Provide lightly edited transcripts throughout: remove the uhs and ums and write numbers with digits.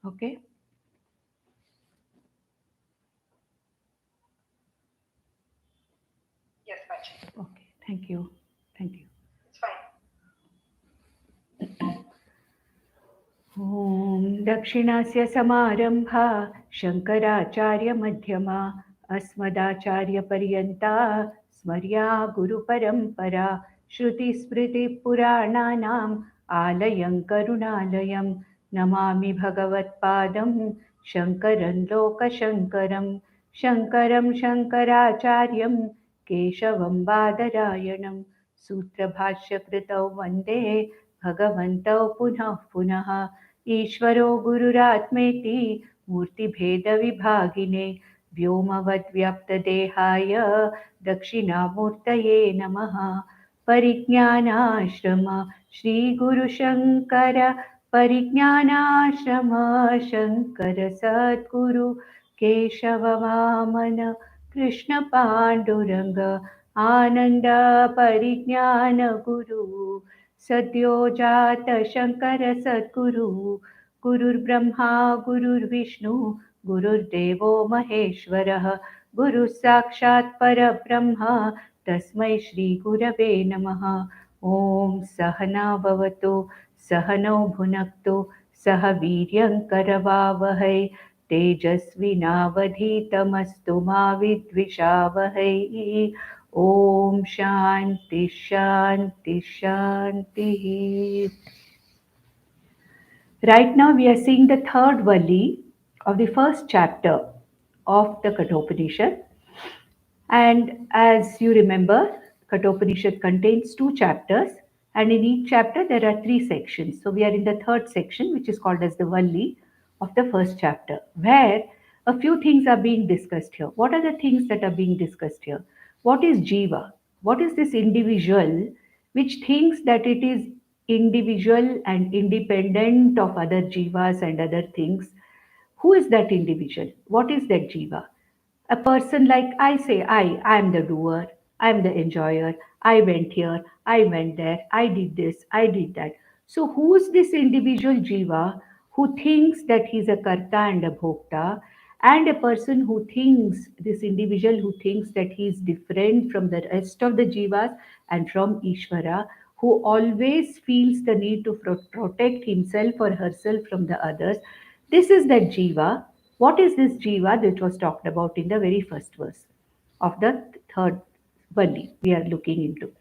Okay. Yes, Pachi. Okay. Thank you. Thank you. It's fine. ॐ दक्षिणस्य समारम्भा शङ्कराचार्यमध्यमा अस्मदाचार्यपर्यन्ता स्मर्या गुरुपरम्परा श्रुतिस्मृतिपुराणानाम् आलयं करुणालयं नमामि भगवत्पादं शङ्करं लोकशङ्करं शङ्करं शङ्कराचार्यं केशवं बादरायणं सूत्रभाष्यकृतौ वन्दे भगवन्तौ पुनः पुनः ईश्वरो गुरुरात्मेति मूर्तिभेदविभागिने व्योमवद्व्याप्तदेहाय दक्षिणामूर्तये नमः परिज्ञानाश्रम श्रीगुरुशङ्कर परिज्ञानाश्रम शङ्कर सद्गुरु केशववामन कृष्णपाण्डुरङ्ग आनन्द परिज्ञानगुरु सद्यो जात शङ्कर सद्गुरु गुरुर्ब्रह्मा गुरुर्विष्णु गुरुर्देवो महेश्वरः गुरुः साक्षात् परब्रह्म तस्मै श्रीगुरवे नमः ॐ सहना भवतु सहनौ भुनक्तु सह वीर्यङ्करवावहै तेजस्विनावधीतमस्तु मा विद्विषावहै ॐ शान्ति शान्ति शान्तिः. Right now we are seeing the third Valli of the first chapter of the Kathopanishad. And as you remember, Kathopanishad contains two chapters, and in each chapter there are three sections. So we are in the third section, which is called as the Valli of the first chapter, where a few things are being discussed here. What are the things that are being discussed here? What is Jiva? What is this individual which thinks that it is individual and independent of other jivas and other things? Who is that individual? What is that jiva? A person like I say, I am the doer, I am the enjoyer, I went here, I went there, I did this, I did that. So, who's this individual jiva who thinks that he's a karta and a bhokta, and a person who thinks, this individual who thinks that he's different from the rest of the jivas and from Ishvara, who always feels the need to protect himself or herself from the others? This is that jiva. What is this jiva that was talked about in the very first verse of the third Valli we are looking into?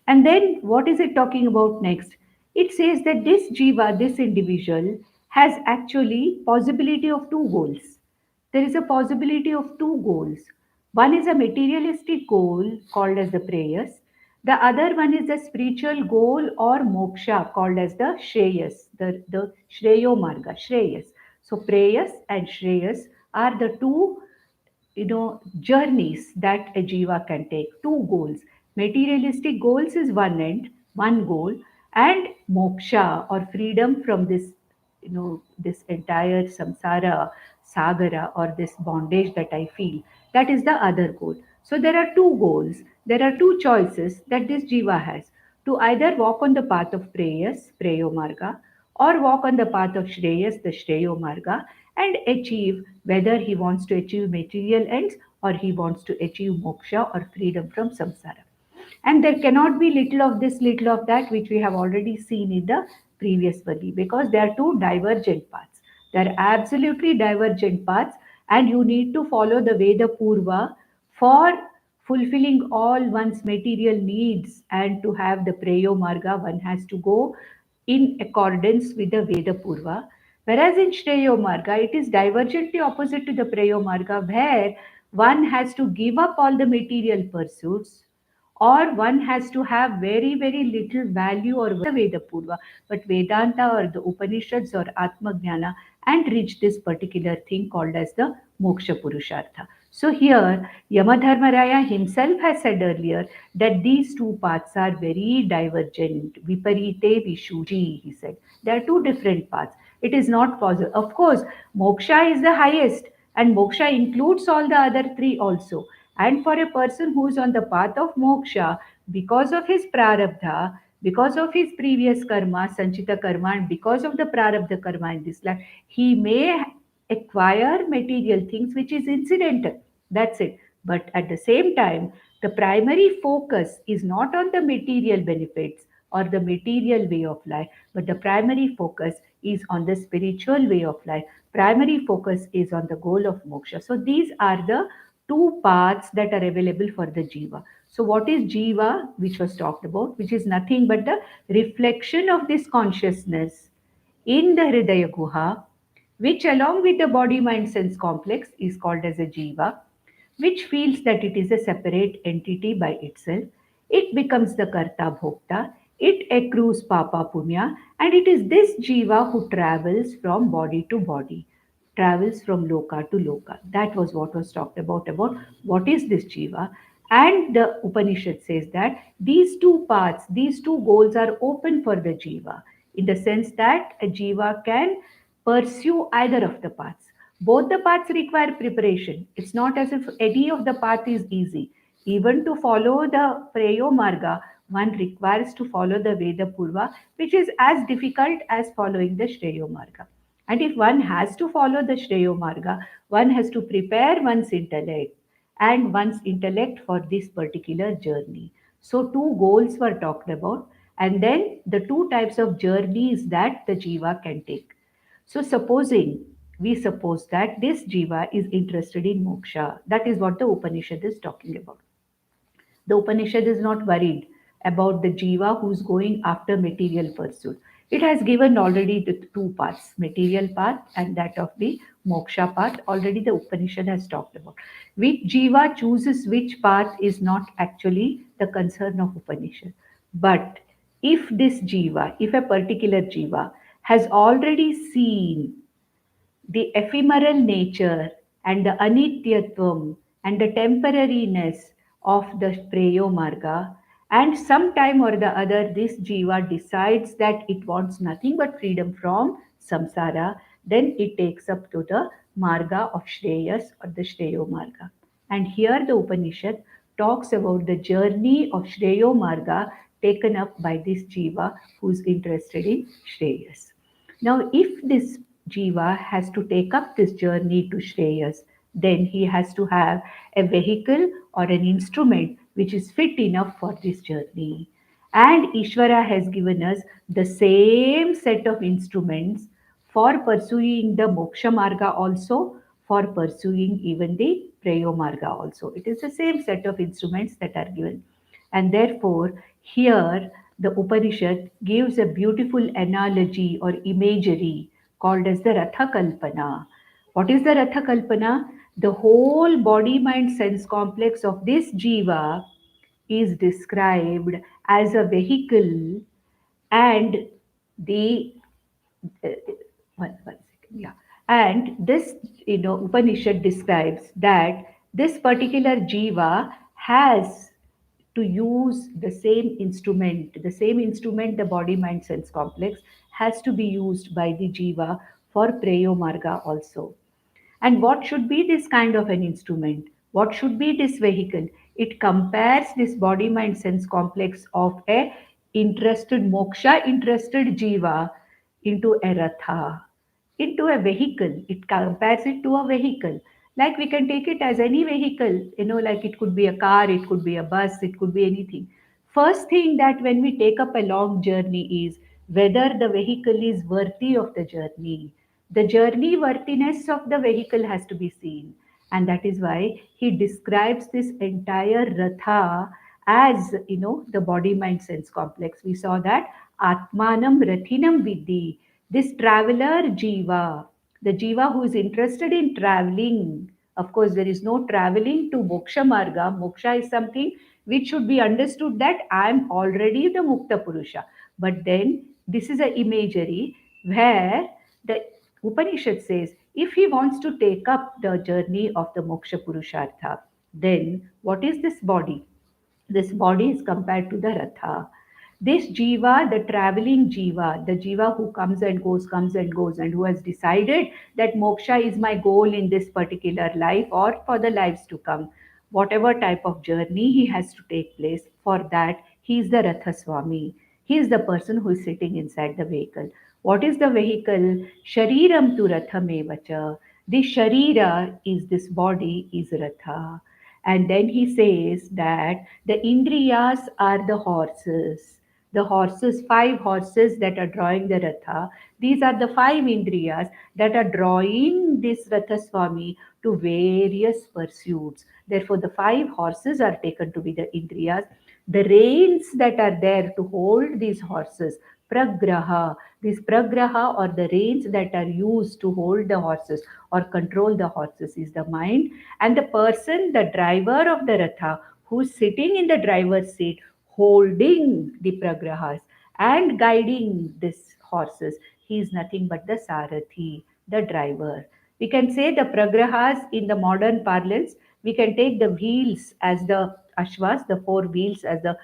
And then what is it talking about next? It says that this jiva, this individual, has actually possibility of two goals. There is a possibility of two goals. One is a materialistic goal called as the prayas. The other one is the spiritual goal or moksha called as the shreyas, the shreyo marga, shreyas. So prayas and shreyas are the two journeys that a jiva can take. Two goals. Materialistic goals is one end, one goal, and moksha or freedom from this entire samsara sagara, or this bondage that I feel, that is the other goal. So there are two goals, there are two choices that this jiva has: to either walk on the path of prayas, preyo marga, or walk on the path of Shreyas, the Shreyo Marga, and achieve, whether he wants to achieve material ends or he wants to achieve moksha or freedom from samsara. And there cannot be little of this, little of that, which we have already seen in the previous Vali, because they are two divergent paths. They are absolutely divergent paths, and you need to follow the Veda Purva for fulfilling all one's material needs, and to have the Preyo Marga, one has to go in accordance with the Veda Purva. Whereas in Shreyo Marga, it is divergently opposite to the Preyo Marga, where one has to give up all the material pursuits, or one has to have very, very little value or the Veda Purva, but Vedanta or the Upanishads or Atma Jnana, and reach this particular thing called as the Moksha Purushartha. So here, Yamadharmaraya himself has said earlier that these two paths are very divergent. Viparite Vishuji, he said. There are two different paths. It is not possible. Of course, moksha is the highest, and moksha includes all the other three also. And for a person who is on the path of moksha, because of his prarabdha, Because of his previous karma, Sanchita karma, and because of the Prarabdha karma in this life, he may acquire material things which is incidental. That's it. But at the same time, the primary focus is not on the material benefits or the material way of life, but the primary focus is on the spiritual way of life. Primary focus is on the goal of moksha. So these are the two paths that are available for the jiva. So what is jiva, which was talked about, which is nothing but the reflection of this consciousness in the hridaya guha, which along with the body mind sense complex is called as a jiva, which feels that it is a separate entity by itself. It becomes the karta bhokta, it accrues papa punya, and it is this jiva who travels from body to body, travels from loka to loka. That was what was talked about what is this jiva. And the Upanishad says that these two paths, these two goals are open for the jiva, in the sense that a jiva can pursue either of the paths. Both the paths require preparation. It's not as if any of the path is easy. Even to follow the Preyo Marga, one requires to follow the Veda Purva, which is as difficult as following the Shreyo Marga. And if one has to follow the Shreyo Marga, one has to prepare one's intellect for this particular journey. So, two goals were talked about, and then the two types of journeys that the jiva can take. So, we suppose that this jiva is interested in moksha. That is what the Upanishad is talking about. The Upanishad is not worried about the jiva who's going after material pursuit. It has given already the two paths, material path and that of the moksha path. Already the Upanishad has talked about. Which jiva chooses which path is not actually the concern of Upanishad. But if a particular jiva has already seen the ephemeral nature and the anityatvam and the temporariness of the preyo marga, and sometime or the other this jiva decides that it wants nothing but freedom from samsara, then it takes up to the marga of shreyas or the shreyo marga. And here the Upanishad talks about the journey of shreyo marga taken up by this jiva who is interested in shreyas. Now, if this jiva has to take up this journey to Shreyas, then he has to have a vehicle or an instrument which is fit enough for this journey. And Ishvara has given us the same set of instruments for pursuing the moksha marga also, for pursuing even the preyo marga also. It is the same set of instruments that are given. And therefore, here the Upanishad gives a beautiful analogy or imagery called as the Ratha Kalpana. What is the Ratha Kalpana? The whole body mind sense complex of this jiva is described as a vehicle, and the uh, one second, yeah. And this, Upanishad describes that this particular jiva has to use the same instrument, the body mind sense complex, has to be used by the jiva for Preyo Marga also. And what should be this kind of an instrument? What should be this vehicle? It compares this body mind sense complex of a interested moksha, interested jiva into a ratha, into a vehicle. It compares it to a vehicle. Like we can take it as any vehicle, like it could be a car, it could be a bus, it could be anything. First thing that when we take up a long journey is whether the vehicle is worthy of the journey. The journey worthiness of the vehicle has to be seen. And that is why he describes this entire ratha as, the body mind sense complex. We saw that Atmanam Rathinam Vidhi, this traveler Jiva, the Jiva who is interested in traveling. Of course, there is no traveling to Moksha Marga. Moksha is something which should be understood that I am already the Mukta Purusha. But then this is a imagery where the Upanishad says if he wants to take up the journey of the Moksha Purushartha, then what is this body? This body is compared to the Ratha. This jiva, the traveling jiva, the jiva who comes and goes, and who has decided that moksha is my goal in this particular life or for the lives to come, whatever type of journey he has to take place, for that he is the Ratha Swami. He is the person who is sitting inside the vehicle. What is the vehicle? Shariram tu rathamevacha. The sharira is this body is ratha. And then he says that the indriyas are the horses. The horses, five horses that are drawing the ratha. These are the five indriyas that are drawing this Ratha Swami to various pursuits. Therefore, the five horses are taken to be the indriyas. The reins that are there to hold these horses, pragraha, these pragraha or the reins that are used to hold the horses or control the horses is the mind, and the person, the driver of the ratha, who's sitting in the driver's seat, holding the pragrahas and guiding these horses, he is nothing but the sarathi, the driver. We can say the pragrahas in the modern parlance. We can take the wheels as the ashvas, the four wheels as the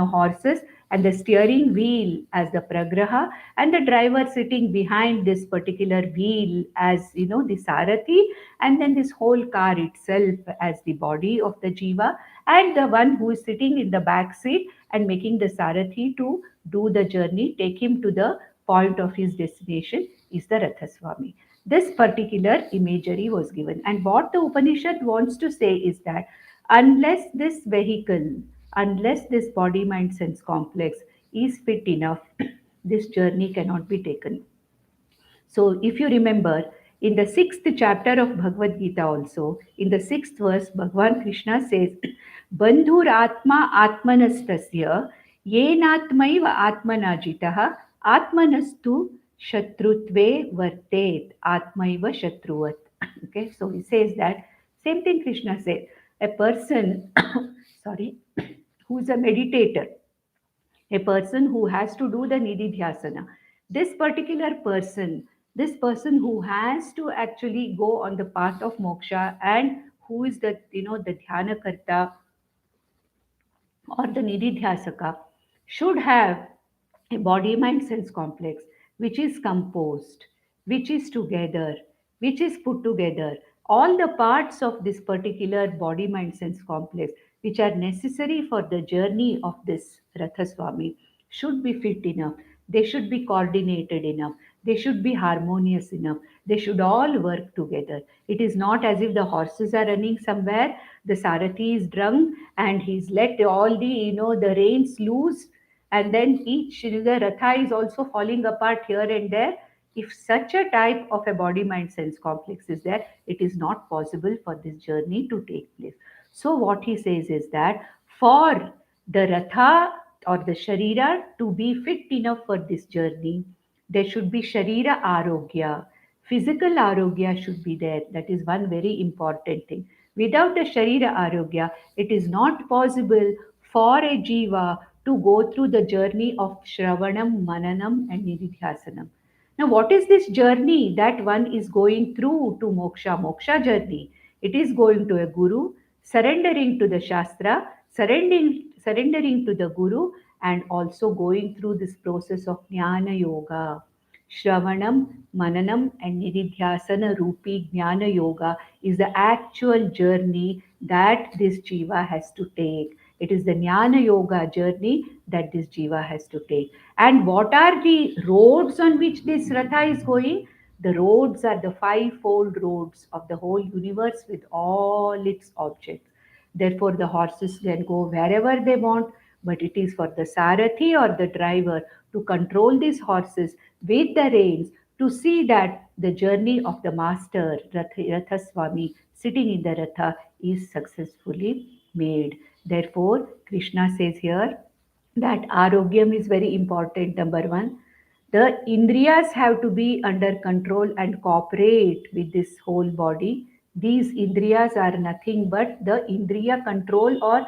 horses, and the steering wheel as the pragraha, and the driver sitting behind this particular wheel as the sarathi, and then this whole car itself as the body of the jiva, and the one who is sitting in the back seat and making the sarathi to do the journey, take him to the point of his destination is the Rathaswami. This particular imagery was given. And what the Upanishad wants to say is that unless this vehicle, unless this body mind sense complex is fit enough, this journey cannot be taken. So, if you remember, in the sixth chapter of Bhagavad Gita, also, in the sixth verse, Bhagavan Krishna says, Bandhur Atma Atmanastasya Yenatmaiva Atmanajitaha Atmanastu Shatrutve Vartet Atmaiva Shatruvat. Okay, so he says that same thing Krishna said. A person, sorry, who is a meditator, a person who has to do the nididhyasana, this person who has to actually go on the path of moksha, and who is the the dhyana karta or the nididhyasaka, should have a body mind sense complex which is composed, which is together, which is put together. All the parts of this particular body mind sense complex, which are necessary for the journey of this Rathaswami, should be fit enough. They should be coordinated enough. They should be harmonious enough. They should all work together. It is not as if the horses are running somewhere, the Sarathi is drunk and he's let all the the reins loose, and then each the ratha is also falling apart here and there. If such a type of a body mind sense complex is there, it is not possible for this journey to take place. So what he says is that for the ratha or the sharira to be fit enough for this journey, there should be sharira arogya, physical arogya should be there. That is one very important thing. Without the sharira arogya, it is not possible for a jiva to go through the journey of Shravanam, Mananam, and Nididhyasanam. Now, what is this journey that one is going through to moksha? Moksha journey. It is going to a guru, surrendering to the Shastra, surrendering to the guru, and also going through this process of Jnana Yoga. Shravanam, Mananam, and Nididhyasana Rupi Jnana Yoga is the actual journey that this jiva has to take. It is the Jnana Yoga journey that this jiva has to take. And what are the roads on which this Ratha is going? The roads are the fivefold roads of the whole universe with all its objects. Therefore, the horses can go wherever they want, but it is for the Sarathi or the driver to control these horses with the reins to see that the journey of the master, Ratha Swami, sitting in the Ratha is successfully made. Therefore, Krishna says here that arogyam is very important. Number one, the indriyas have to be under control and cooperate with this whole body. These indriyas are nothing but the indriya control, or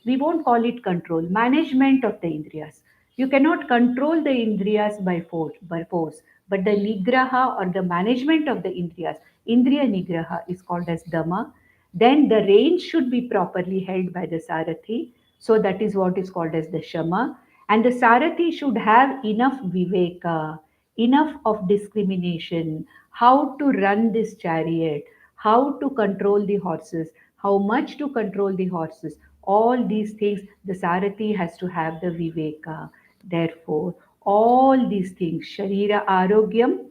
we won't call it control, management of the indriyas. You cannot control the indriyas by force, but the nigraha or the management of the indriyas, indriya nigraha, is called as dama. Then the range should be properly held by the sarathi, so that is what is called as the shama. And the Sarathi should have enough viveka, enough of discrimination, how to run this chariot, how to control the horses, how much to control the horses. All these things, the Sarathi has to have the viveka. Therefore, all these things, Sharira Arogyam,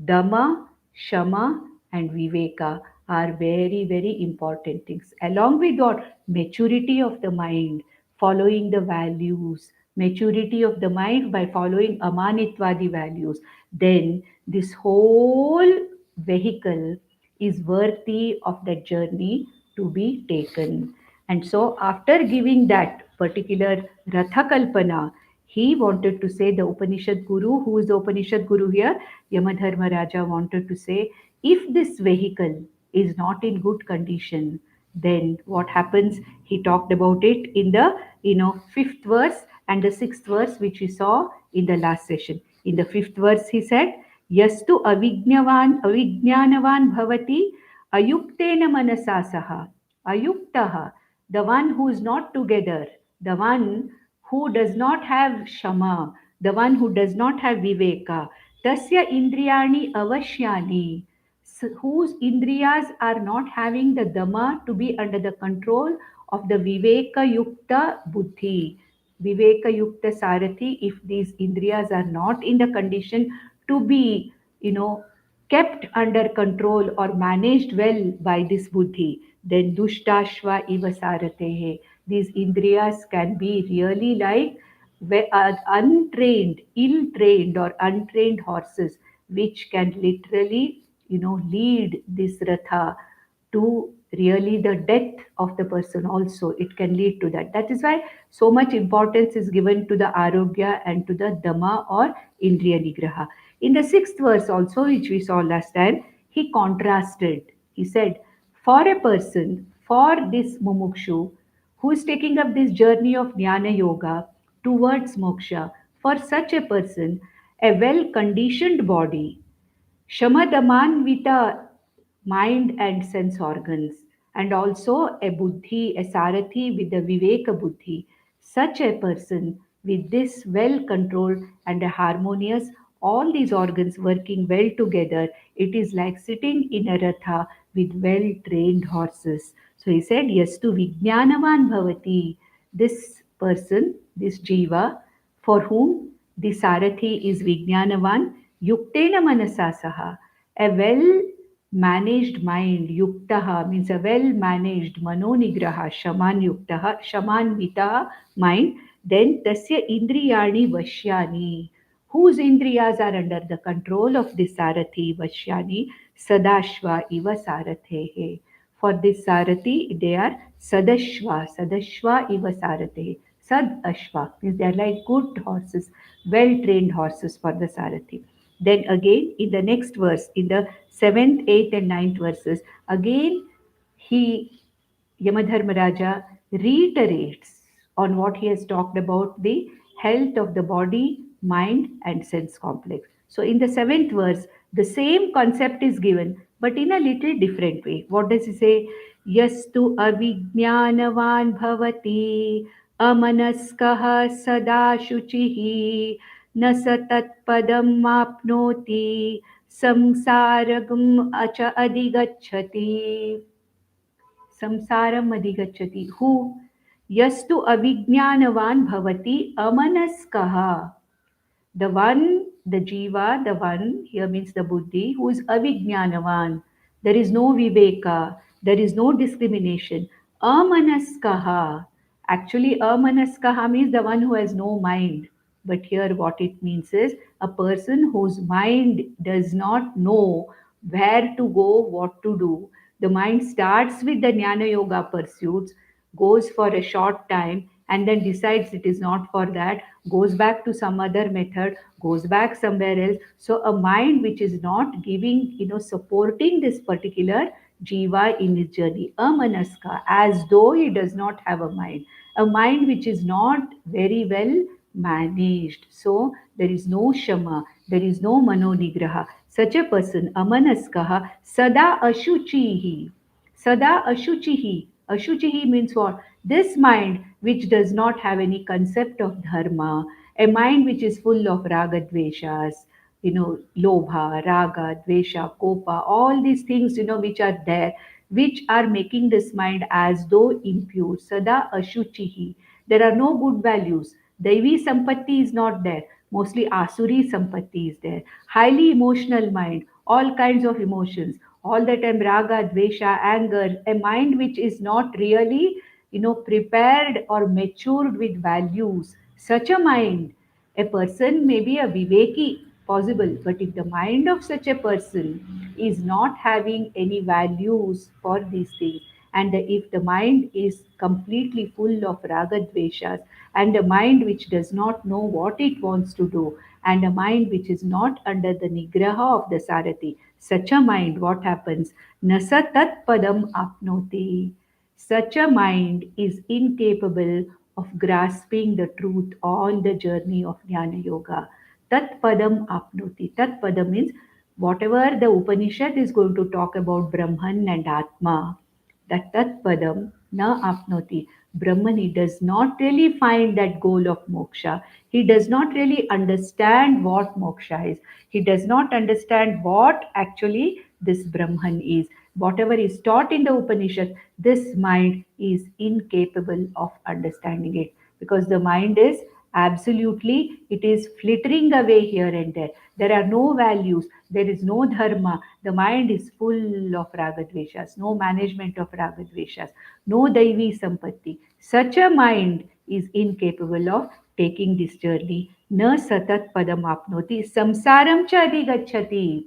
Dhamma, Shama, and Viveka, are very, very important things. Along with that, maturity of the mind, following the values, maturity of the mind by following Amanitvadi values, then this whole vehicle is worthy of that journey to be taken. And so, after giving that particular Ratha Kalpana, he wanted to say, the Upanishad Guru, who is the Upanishad Guru here? Yamadharma Raja wanted to say, if this vehicle is not in good condition, then what happens? He talked about it in the fifth verse and the sixth verse, which we saw in the last session. In the fifth verse, he said, Yastu avijnanavan bhavati ayuktena manasa saha. Ayuktaha, the one who is not together, the one who does not have shama, the one who does not have viveka, tasya indriyani avashyani, whose indriyas are not having the dhamma to be under the control of the viveka yukta buddhi. Viveka yukta sarathi, if these indriyas are not in the condition to be, kept under control or managed well by this buddhi, then dushtashva iva saratehe. These indriyas can be really like untrained, ill-trained or untrained horses, which can literally, lead this ratha to really the death of the person also. It can lead to that. That is why so much importance is given to the arogya and to the dhamma or indriya nigraha. In the sixth verse also, which we saw last time, he contrasted. He said, for a person, for this mumukshu, who is taking up this journey of jnana yoga towards moksha, for such a person, a well conditioned body, Shamadamanvita mind and sense organs, and also a buddhi, a sarathi with the viveka buddhi. Such a person with this well controlled and a harmonious, all these organs working well together, it is like sitting in a ratha with well trained horses. So he said, Yastu Vijnanavan Bhavati. This person, this jiva, for whom the Sarathi is Vijnanavan, Yuktena Manasasaha, a well managed mind, Yuktaha means a well managed Manonigraha, Shaman Yuktaha, Shaman Vitaha mind, then Tasya Indriyani Vashyani, whose Indriyas are under the control of the Sarathi Vashyani, Sadashva Iva Sarathehe. For this Sarathi, they are Sadashva, Sadashva Iva Sarathehe. Sad Ashva means they are like good horses, well trained horses for the Sarathi. Then again in the next verse, in the seventh, eighth, and ninth verses, again he Yamadharmaraja reiterates on what he has talked about the health of the body, mind, and sense complex. So, in the seventh verse, the same concept is given, but in a little different way. What does he say? Yastu avijnanavan bhavati amanaskaha sada shuchihi न स तत्पदम् आप्नोति संसारगम् अच अधिगच्छति संसारम अधिगच्छति who yastu avijnanavan bhavati amanaskaha, the one, the jiva, the one here means the buddhi who is avijnanavan, there is no viveka, there is no discrimination. Amanaskaha, actually amanaskaha means the one who has no mind, but here what it means is a person whose mind does not know where to go, what to do. The mind starts with the jnana yoga pursuits, goes for a short time, and then decides it is not for that, goes back to some other method, goes back somewhere else. So a mind which is not giving, supporting this particular jiva in his journey, amanaska, as though he does not have a mind which is not very well managed. So there is no shama, there is no manonigraha. Such a person, amanaskaha, sada ashuchihi. Sada ashuchihi. Ashuchihi means what? This mind which does not have any concept of dharma, a mind which is full of raga dveshas, lobha, raga, dvesha, kopa, all these things, which are there, which are making this mind as though impure. Sada ashuchihi. There are no good values. Daivi sampatti is not there. Mostly Asuri sampatti is there. Highly emotional mind, all kinds of emotions, all the time raga, dvesha, anger, a mind which is not really, prepared or matured with values. Such a mind, a person may be a viveki, possible, but if the mind of such a person is not having any values for these things, and if the mind is completely full of raga dveshas, and a mind which does not know what it wants to do, and a mind which is not under the nigraha of the Sarathi, such a mind, what happens? Nasa tat padam apnoti. Such a mind is incapable of grasping the truth on the journey of Jnana Yoga. Tat padam apnoti. Tat padam means whatever the Upanishad is going to talk about Brahman and Atma, that tat padam na apnoti. Brahmani does not really find that goal of moksha. He does not really understand what moksha is. He does not understand what actually this Brahman is. Whatever is taught in the Upanishad, this mind is incapable of understanding it, because the mind is absolutely, it is flittering away here and there. There are no values, there is no dharma. The mind is full of ragadveshas, no management of ragadveshas, no daivi sampatti. Such a mind is incapable of taking this journey. Na satat padam apnoti samsaram cha adhigacchati.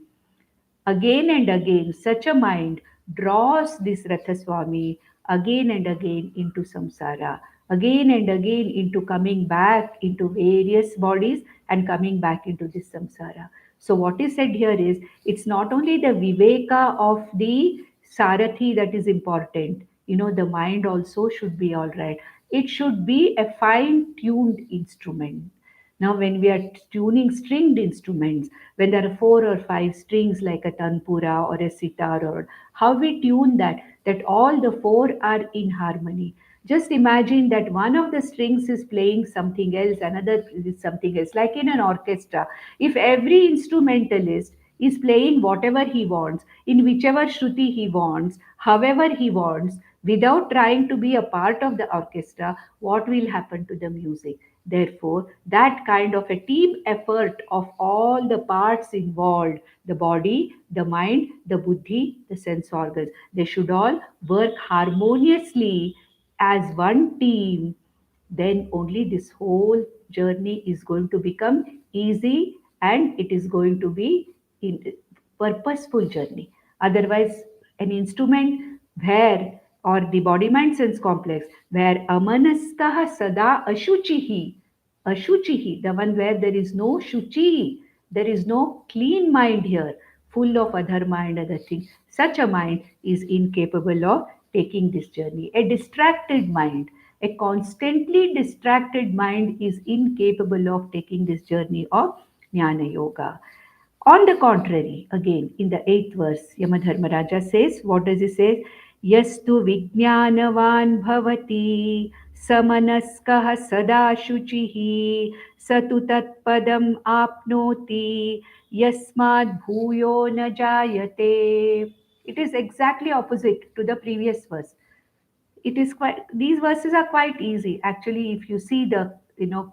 Again and again, such a mind draws this Rathaswami again and again into samsara, again and again into coming back into various bodies and coming back into this samsara. So, what is said here is, it's not only the viveka of the Sarathi that is important, the mind also should be all right. It should be a fine tuned instrument. Now, when we are tuning stringed instruments, when there are four or five strings like a tanpura or a sitar, or how we tune that all the four are in harmony. Just imagine that one of the strings is playing something else, another is something else, like in an orchestra. If every instrumentalist is playing whatever he wants, in whichever shruti he wants, however he wants, without trying to be a part of the orchestra, what will happen to the music? Therefore, that kind of a team effort of all the parts involved, the body, the mind, the buddhi, the sense organs, they should all work harmoniously as one team. Then only this whole journey is going to become easy, and it is going to be in purposeful journey. Otherwise, an instrument where, or the body mind sense complex, where amanaskah sada ashuchihi, ashuchihi, the one where there is no shuchi, there is no clean mind here, full of adharma and other things, such a mind is incapable of taking this journey. A distracted mind, a constantly distracted mind is incapable of taking this journey of Jnana Yoga. On the contrary, again in the eighth verse, Yamadharmaraja says, what does he say? Yastu vijnanavan bhavati samanaskah sada shuchihi satu tatpadam apnoti yasmad bhuyo na jayate. It is exactly opposite to the previous verse. It is quite, these verses are quite easy actually. If you see the,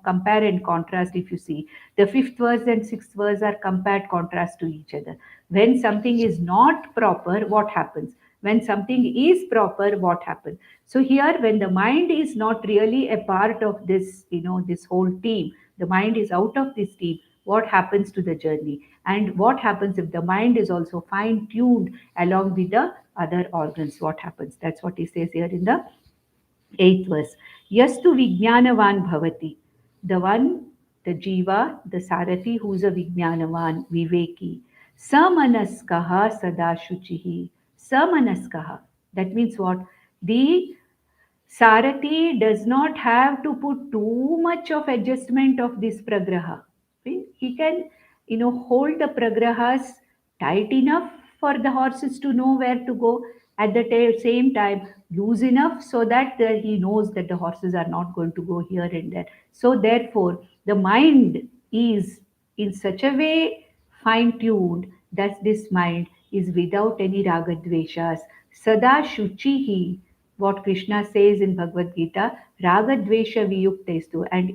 compare and contrast, if you see the fifth verse and sixth verse are compared contrast to each other. When something is not proper, what happens? When something is proper, what happens? So here, when the mind is not really a part of this, this whole team, the mind is out of this team, what happens to the journey? And what happens if the mind is also fine tuned along with the other organs? What happens? That's what he says here in the eighth verse. Yastu vijnanavan bhavati. The one, the jiva, the sarathi who is a vijnanavan, viveki. Samanaskaha sada shuchihi. Samanaskaha. That means what? The Sarathi does not have to put too much of adjustment of this pragraha. He can, hold the pragrahas tight enough for the horses to know where to go. At the same time, loose enough so that he knows that the horses are not going to go here and there. So therefore, the mind is in such a way fine tuned that this mind is without any ragadveshas. Sada shuchihi, what Krishna says in Bhagavad Gita, Raga Dvesha Viyuktestu, and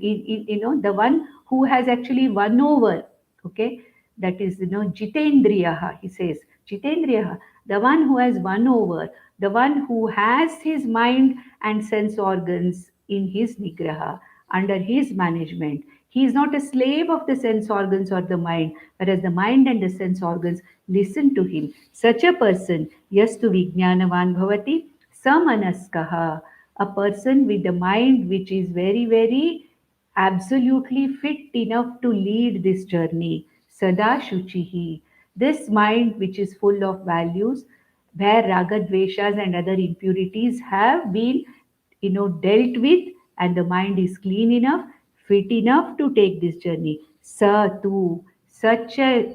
the one who has actually won over, okay, that is, Jitendriyaha, he says, Jitendriyaha, the one who has won over, the one who has his mind and sense organs in his Nigraha, under his management. He is not a slave of the sense organs or the mind, whereas the mind and the sense organs listen to him. Such a person, yastu vijnanavan bhavati, samanaskaha, a person with the mind which is very, very absolutely fit enough to lead this journey. Sada Shuchihi. This mind, which is full of values, where raga, dveshas, and other impurities have been, dealt with, and the mind is clean enough, fit enough to take this journey. Sa tu, such a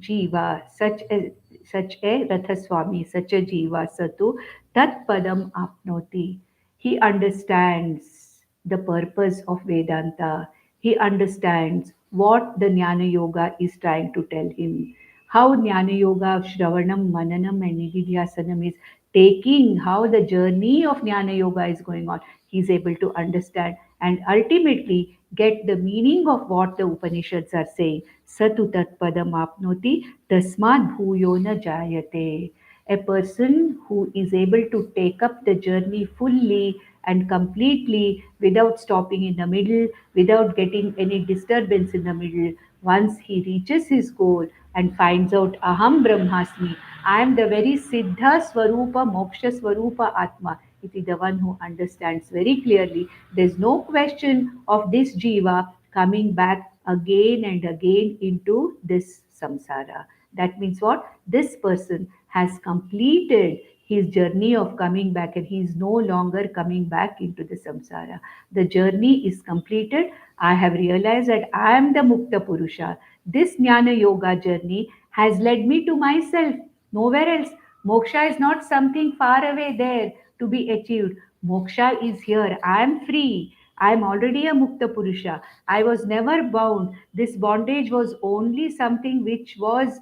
jiva, such a Rathaswami, such a jiva, Satu, Tat Padam Apnoti. He understands the purpose of Vedanta. He understands what the Jnana Yoga is trying to tell him. How Jnana Yoga, Shravanam, Mananam, and Nididhyasanam is taking, how the journey of Jnana Yoga is going on. He is able to understand and ultimately get the meaning of what the Upanishads are saying. Satu tat padam apnoti tasmad bhuyo na jayate. A person who is able to take up the journey fully and completely without stopping in the middle, without getting any disturbance in the middle, once he reaches his goal and finds out Aham Brahmasmi, I am the very Siddha Swarupa, Moksha Swarupa Atma. It is the one who understands very clearly. There's no question of this Jiva coming back again and again into this samsara. That means what? This person has completed his journey of coming back and he is no longer coming back into the samsara. The journey is completed. I have realized that I am the Mukta Purusha. This Jnana Yoga journey has led me to myself, nowhere else. Moksha is not something far away there to be achieved. Moksha is here. I am free. I am already a Mukta Purusha. I was never bound. This bondage was only something which was,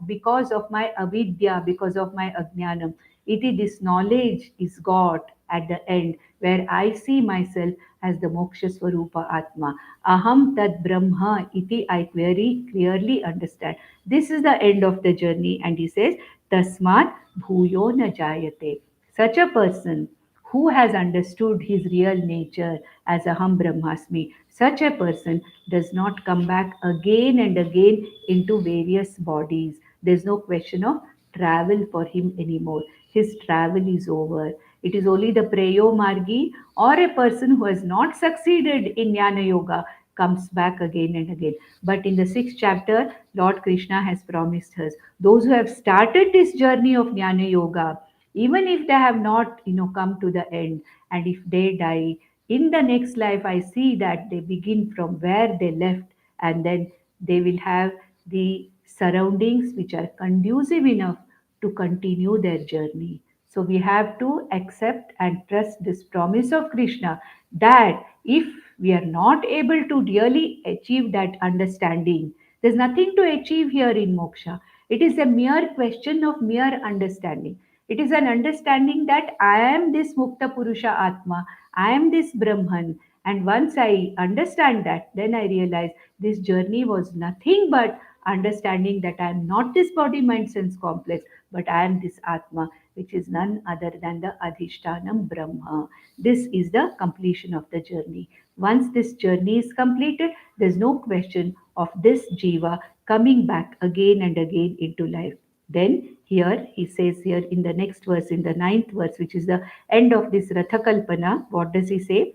because of my avidya, because of my ajnanam. Iti, this knowledge is got at the end where I see myself as the Moksha Swarupa Atma. Aham Tad Brahma iti, I very clearly understand. This is the end of the journey, and he says, Tasmat Bhuyo na Jayate. Such a person who has understood his real nature as Aham Brahmasmi, such a person does not come back again and again into various bodies. There's no question of travel for him anymore. His travel is over. It is only the Preyo Margi or a person who has not succeeded in Jnana Yoga comes back again and again. But in the sixth chapter, Lord Krishna has promised us those who have started this journey of Jnana Yoga, even if they have not come to the end, and if they die in the next life, I see that they begin from where they left, and then they will have the surroundings which are conducive enough to continue their journey. So we have to accept and trust this promise of Krishna that if we are not able to really achieve that understanding, there's nothing to achieve here in moksha. It is a mere question of mere understanding. It is an understanding that I am this Mukta Purusha Atma, I am this Brahman. And once I understand that, then I realize this journey was nothing but understanding that I am not this body, mind, sense complex, but I am this Atma, which is none other than the Adhishtanam Brahma. This is the completion of the journey. Once this journey is completed, there's no question of this Jiva coming back again and again into life. Then here he says here in the next verse, in the ninth verse, which is the end of this Rathakalpana, what does he say?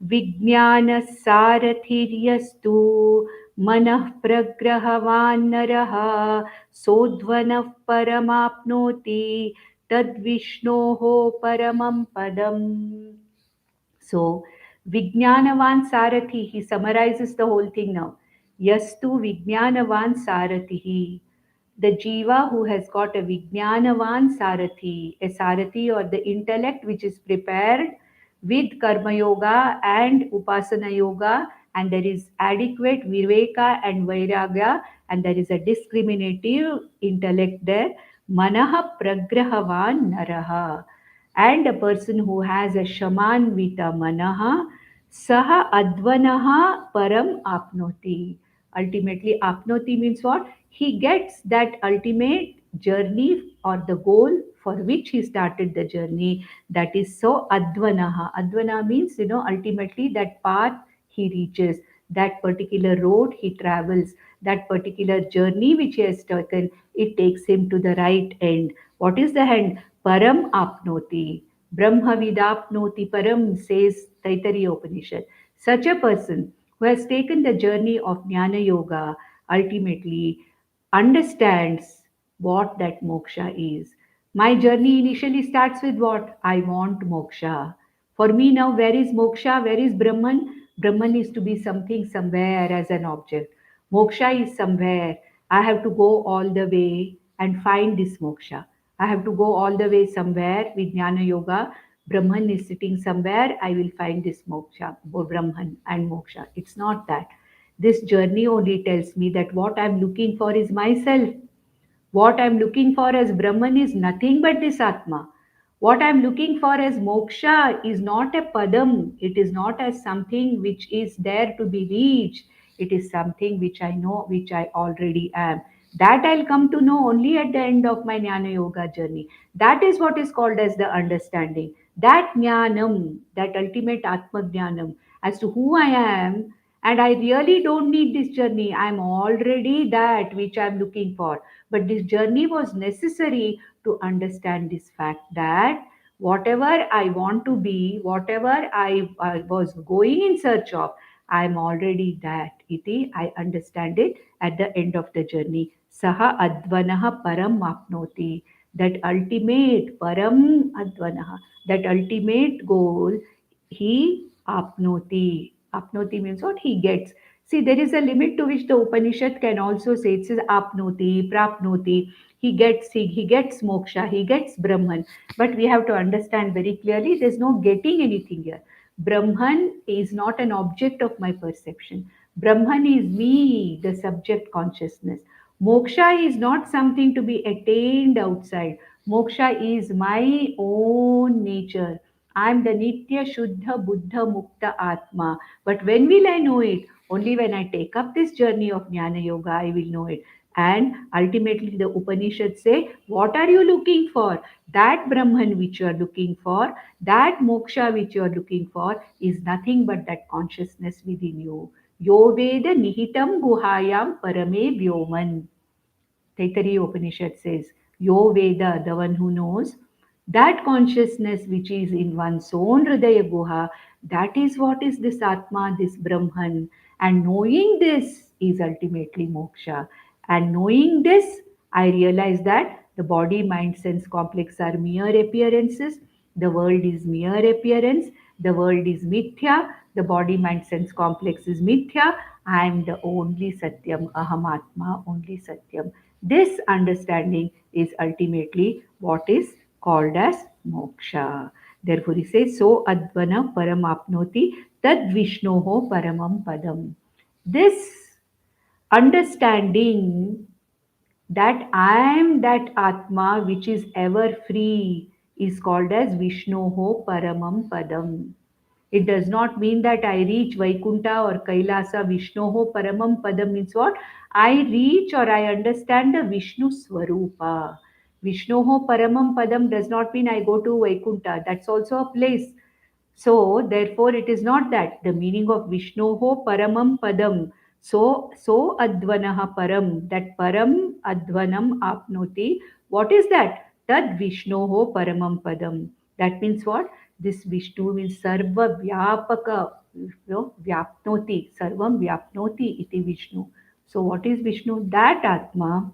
Vijnana सारथिर्यस्तु मनः प्रग्रहवान्नरः सोध्वनः परमाप्नोति तद्विष्णोः परमं padam. So, Vijnanavan Sarathi, he summarizes the whole thing now. Yastu Vijnanavan Sarathihi. The Jiva who has got a Vijnanavan Sarathi, a Sarathi or the intellect which is prepared with Karma Yoga and Upasana Yoga, and there is adequate Viveka and Vairagya, and there is a discriminative intellect there. Manaha Pragrahavan Naraha. And a person who has a shamanvita manaha, saha advanaha param apnoti. Ultimately, apnoti means what? He gets that ultimate journey or the goal for which he started the journey. That is so advanaha. Advana means, ultimately that path he reaches, that particular road he travels, that particular journey which he has taken, it takes him to the right end. What is the end? Param apnoti. Brahmavidapnoti param, says Taittiriya Upanishad. Such a person who has taken the journey of Jnana Yoga ultimately understands what that moksha is. My journey initially starts with what? I want moksha. For me now, where is moksha? Where is Brahman? Brahman is to be something somewhere as an object. Moksha is somewhere. I have to go all the way and find this moksha. I have to go all the way somewhere with Jnana Yoga. Brahman is sitting somewhere. I will find this moksha, Brahman and moksha. It's not that. This journey only tells me that what I'm looking for is myself. What I'm looking for as Brahman is nothing but this Atma. What I'm looking for as moksha is not a padam. It is not as something which is there to be reached. It is something which I know, which I already am. That I'll come to know only at the end of my Jnana Yoga journey. That is what is called as the understanding. That Jnanam, that ultimate Atma Jnanam, as to who I am, and I really don't need this journey. I'm already that which I'm looking for. But this journey was necessary to understand this fact that whatever I want to be, whatever I was going in search of, I'm already that. Iti, I understand it at the end of the journey. Saha advanaha param apnoti. That ultimate param advanaha, that ultimate goal, he apnoti. Apnoti means what? He gets. See, there is a limit to which the Upanishad can also say. It says apnoti, prapnoti. He gets moksha, he gets Brahman. But we have to understand very clearly there's no getting anything here. Brahman is not an object of my perception. Brahman is me, the subject consciousness. Moksha is not something to be attained outside. Moksha is my own nature. I am the Nitya Shuddha Buddha Mukta Atma. But when will I know it? Only when I take up this journey of Jnana Yoga, I will know it. And ultimately, the Upanishads say, what are you looking for? That Brahman which you are looking for, that moksha which you are looking for, is nothing but that consciousness within you. Yo Veda Nihitam Guhayam Parame Vyoman. Taittiriya Upanishad says, Yo Veda, the one who knows, that consciousness which is in one's own Hridaya Guha, that is what is this Atma, this Brahman. And knowing this is ultimately moksha. And knowing this, I realize that the body, mind, sense complex are mere appearances. The world is mere appearance. The world is mithya. The body, mind, sense complex is mithya. I am the only Satyam, Ahamatma, only Satyam. This understanding is ultimately what is called as moksha. Therefore, he says, So advana paramapnoti tad vishnoho paramam padam. This understanding that I am that Atma which is ever free is called as Vishnoho Paramam Padam. It does not mean that I reach Vaikunta or Kailasa. Vishnoho Paramam Padam means what? I reach or I understand the Vishnu Swarupa. Vishnoho Paramam Padam does not mean I go to Vaikunta. That's also a place. So, therefore, it is not that. The meaning of Vishnoho Paramam Padam. So Advanaha Param. That Param Advanam Apnoti. What is that? Tad Vishnoho Paramam Padam. That means what? This Vishnu means Sarva Vyapaka. Vyapnoti. Sarvam Vyapnoti iti Vishnu. So, what is Vishnu? That Atma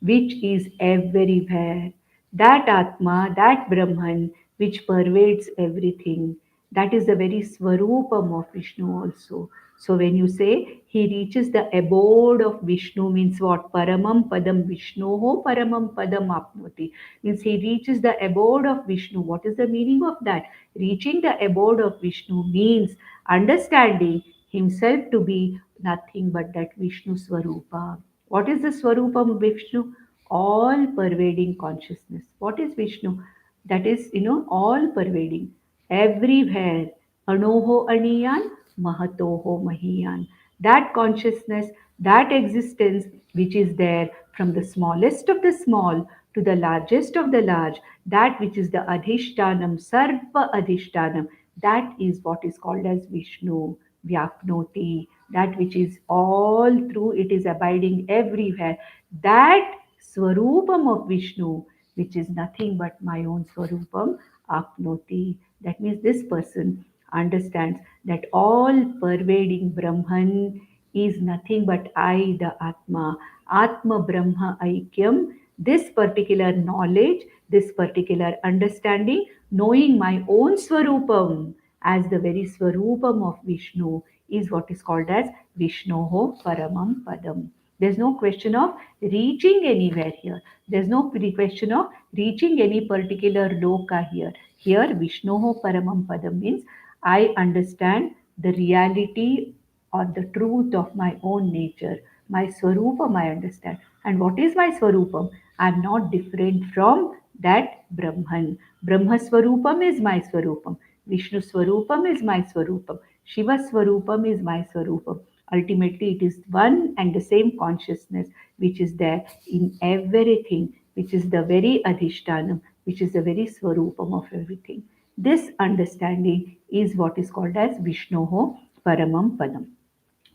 which is everywhere. That Atma, that Brahman, which pervades everything. That is the very Swarupam of Vishnu also. So when you say he reaches the abode of Vishnu means what? Paramam Padam Vishnoho Paramam Padam Apnoti. Means he reaches the abode of Vishnu. What is the meaning of that? Reaching the abode of Vishnu means understanding himself to be nothing but that Vishnu Swarupa. What is the Swarupam Vishnu? All pervading consciousness. What is Vishnu? that is, all pervading, everywhere. Anoho aniyan, mahatoho mahiyan. That consciousness, that existence which is there from the smallest of the small to the largest of the large, that which is the adhishtanam, sarva adhishtanam, that is what is called as Vishnu, Vyapnoti, that which is all through, it is abiding everywhere. That Swarupam of Vishnu, which is nothing but my own Swarupam, Apnoti. That means this person understands that all pervading Brahman is nothing but I, the Atma. Atma Brahma Aikyam. This particular knowledge, this particular understanding, knowing my own Swarupam as the very Swarupam of Vishnu is what is called as Vishnoho Paramam Padam. There's no question of reaching anywhere here. There's no question of reaching any particular loka here. Here, Vishnoho Paramam Padam means I understand the reality or the truth of my own nature. My Swarupam I understand. And what is my Swarupam? I'm not different from that Brahman. Brahma Swarupam is my Swarupam. Vishnu Swarupam is my Swarupam. Shiva Swarupam is my Swarupam. Ultimately, it is one and the same consciousness which is there in everything, which is the very Adhishtanam, which is the very Swarupam of everything. This understanding is what is called as Vishnoho Paramam Padam.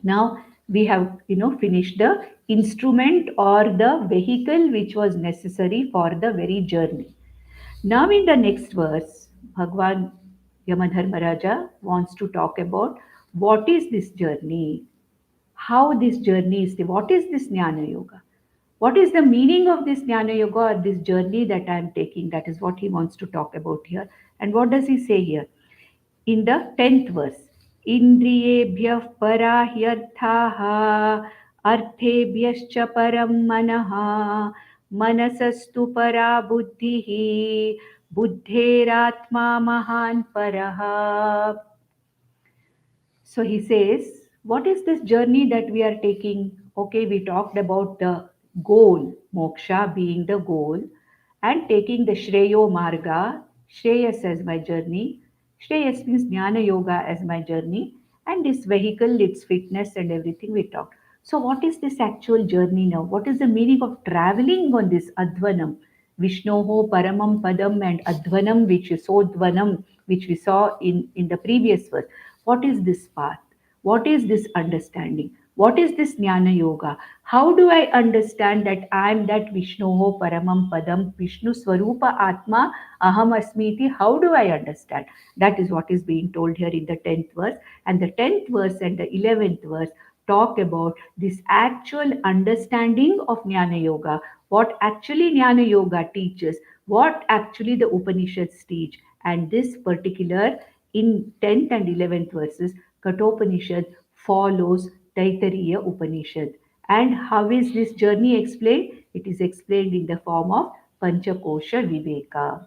Now we have finished the instrument or the vehicle which was necessary for the very journey. Now in the next verse, Bhagwan Yamadharmaraja wants to talk about what is this journey, how this journey is, what is this Jnana Yoga, what is the meaning of this Jnana Yoga or this journey that I am taking. That is what he wants to talk about here. And what does he say here? In the 10th verse, Indriyebhyah parahyarthaha arthebhyascha param manaha manasastu para buddhihi buddheratma mahan paraha. So he says, what is this journey that we are taking? Okay, we talked about the goal, moksha being the goal, and taking the Shreyo Marga, Shreyas as my journey. Shreyas means Jnana Yoga as my journey, and this vehicle, its fitness and everything we talked. So, what is this actual journey now? What is the meaning of traveling on this Advanam? Vishnoho Paramam Padam and Advanam, which is Sodvanam, which we saw in the previous verse. What is this path? What is this understanding? What is this Jnana Yoga? How do I understand that I am that Vishnoho Paramam Padam, Vishnu Swarupa Atma, Aham Asmiti? How do I understand? That is what is being told here in the 10th verse. And the 10th verse and the 11th verse talk about this actual understanding of Jnana Yoga, what actually Jnana Yoga teaches, what actually the Upanishads teach. And this particular in 10th and 11th verses, Kathopanishad follows Taittiriya Upanishad. And how is this journey explained? It is explained in the form of Panchakosha Viveka.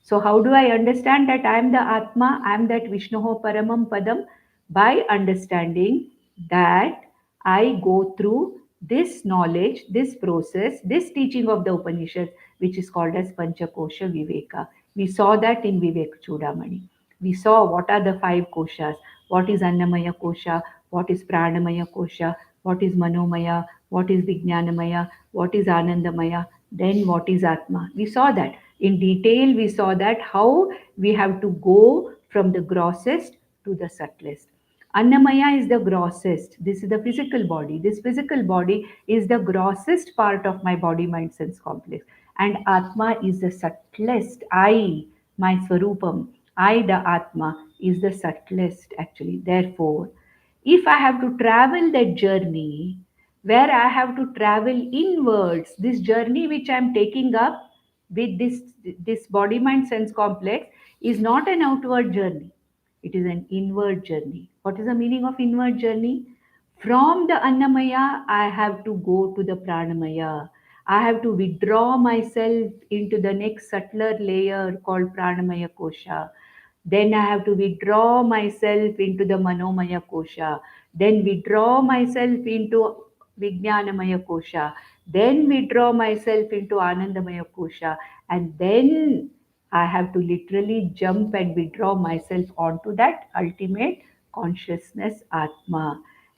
So, how do I understand that I am the Atma, I am that Vishnoho Paramam Padam? By understanding that I go through this knowledge, this process, this teaching of the Upanishad, which is called as Panchakosha Viveka. We saw that in Vivek Chudamani. We saw what are the five koshas, what is Annamaya Kosha, what is Pranamaya Kosha, what is Manomaya, what is Vijnanamaya, what is Anandamaya, then what is Atma. We saw that in detail. We saw that how we have to go from the grossest to the subtlest. Annamaya is the grossest. This is the physical body. This physical body is the grossest part of my body, mind, sense complex. And Atma is the subtlest. I, my Swarupam, I, the Atma, is the subtlest actually. Therefore, if I have to travel that journey, where I have to travel inwards, this journey which I am taking up with this body mind sense complex is not an outward journey, it is an inward journey. What is the meaning of inward journey? From the Annamaya I have to go to the Pranamaya. I have to withdraw myself into the next subtler layer called Pranamaya Kosha. Then I have to withdraw myself into the Manomaya Kosha. Then withdraw myself into Vijnanamaya Kosha. Then withdraw myself into Anandamaya Kosha. And then I have to literally jump and withdraw myself onto that ultimate consciousness, Atma.